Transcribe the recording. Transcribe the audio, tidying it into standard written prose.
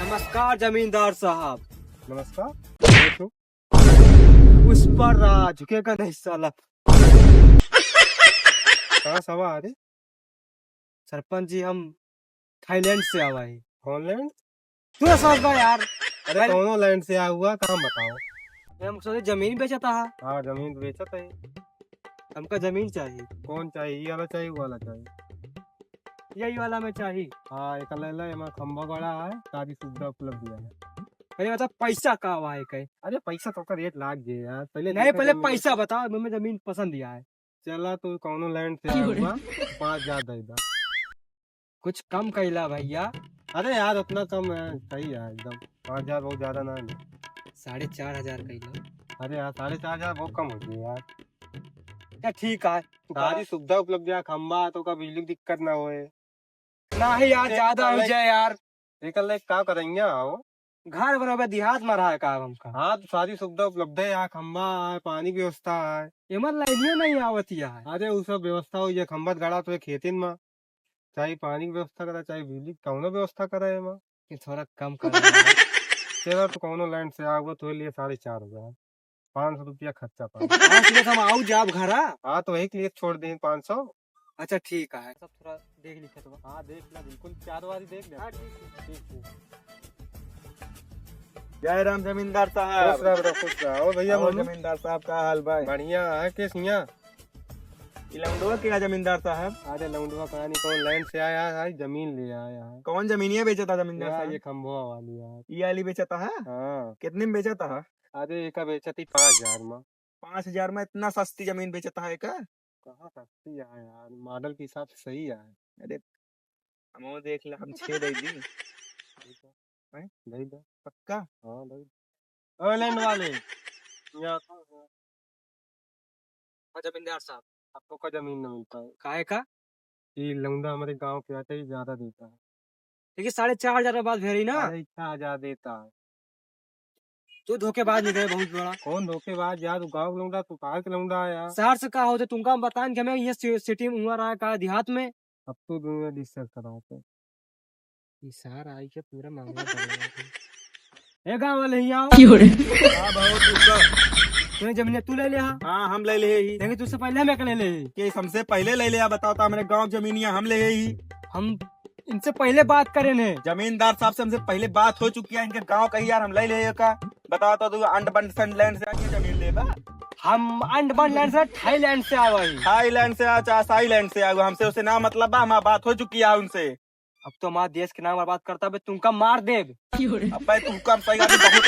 नमस्कार जमींदार साहब। नमस्कार। उस पर झुकेगा नहीं साला। कहाँ सवा आ रही? सरपंच जी हम थाईलैंड से आवा है। हॉलैंड? तू समझ बा यार। अरे कौनो लैंड से आया हुआ, काम बताओ। हम सोचे जमीन बेचा था। हाँ, जमीन बेचत है। हमका जमीन चाहिए। कौन चाहिए? ये वाला चाहिए, वो वाला चाहिए? यही वाला में चाहिए। हाँ, एक ले ला, एमा खंबा बड़ा है, सारी सुविधा उपलब्ध है। अरे मतलब पैसा का हुआ है कहीं? अरे पैसा तो का रेट लाग गए यार, पहले नहीं देखा पहले जमीन। पैसा बताओ, हमें जमीन पसंद दिया है। चला तू कौनो लैंड से आया हुआ, 5,000 दे दा। कुछ कम कैला भैया। अरे यार उतना कम है, सही है एकदम। 5,000 बहुत ज्यादा ना है। 4,500 कैला। अरे यार 4,500 बहुत कम हो गई यार। क्या ठीक है। सारी सुविधा उपलब्ध है, खंबा तो का बिजली की दिक्कत ना होए। ना ही यार ज्यादा हो जाए यार। निकल क्या करेंगे आओ। घर बराबर देहात में रहा है काम हमका। हाँ तो सारी सुविधा उपलब्ध है, यहाँ खंबा है, पानी की व्यवस्था है। एमन लाइनियो नहीं आवती है। अरे वो सब व्यवस्था हुई है, खंबा गड़ा तो खेतिन में, चाहे पानी की व्यवस्था करा चाहे बिजली कौनो व्यवस्था करे एमा। कि थोड़ा कम कर यार। चलो तो कौनो लैंड से आगो तो लिए 4,500, 500 रुपया खर्चा पड़ा। आज के हम आऊ जाब घरा। हाँ तो वही के लिए छोड़ दें 500। अच्छा ठीक है, सब थोड़ा देख लिखा तो। हाँ देख ला, बिल्कुल 4 बारी देख ले। हाँ, ठीक। जय राम जमींदार खुश साहब। रहो बेटा, खुश रहो। और भैया और बोलो। जमींदार साहब का हाल भाई? बढ़िया है केस यहाँ। इलमडोआ क्या जमींदार साहब? अरे लौंडवा कहानी कौन लैंड से आया है, जमीन ले आया है। कौन जमीनिया बेचा था जमींदार यार साहब? ये खंबवा वाली है। ये वाली बेचा था है? हाँ, कितने में बेचा था? अरे एक बेचा थी 5,000 में। 5,000 में इतना सस्ती जमीन बेचा था का? कहाँ सस्ती है यार, मॉडल के हिसाब से सही है। अरे हम देख ला, हम 6 दे दी। दही दो। पक्का? हाँ दही। ओ लैंड वाले, यहाँ तो जमींदार साहब आपको का जमीन न मिलता है। काहे का? ये लौंडा हमारे गांव के आते ही ज्यादा देता है। देखिए 4,500 के बाद भेरी ना। अरे इतना हजार देता है। तू धोखेबाज निकले बहुत बड़ा। कौन धोखेबाज यार, तू गाँव के लौंडा, तू बाहर के लौंडा है यार। शहर से का होते तुमका हम बताएं कि हमें ये सिटी में हुआ रहा है का देहात में। अब तो दुनिया डिस्कस कराते। सारा आई के पूरा मामला ए गाँव वाले ही आओ। हाँ बहुत ऊपर। तूने जमीन तू ले लिया। हाँ हम ले ले ही। लेकिन तुझसे पहले हमें ले ले। कि हमसे पहले ले लिया, बताओ तो हमारे गांव जमीनिया हम ले ही। हम इनसे पहले बात करे ने। जमींदार साहब से हमसे पहले बात हो चुकी है, इनके गांव का ही यार हम ले ले का। बताओ तो तू अंड बंड लैंड से आके जमीन ले बा। हम अंडमान लैंड से थाईलैंड से आवा ही। थाईलैंड से आ चाहे साईलैंड से आ, हमसे उसे ना मतलब बा, हमारी बात हो चुकी है उनसे। अब तो हमारे देश के नाम पर बात करता है, तुमका मार दे। अब भाई तुमको हम सही आदमी बहुत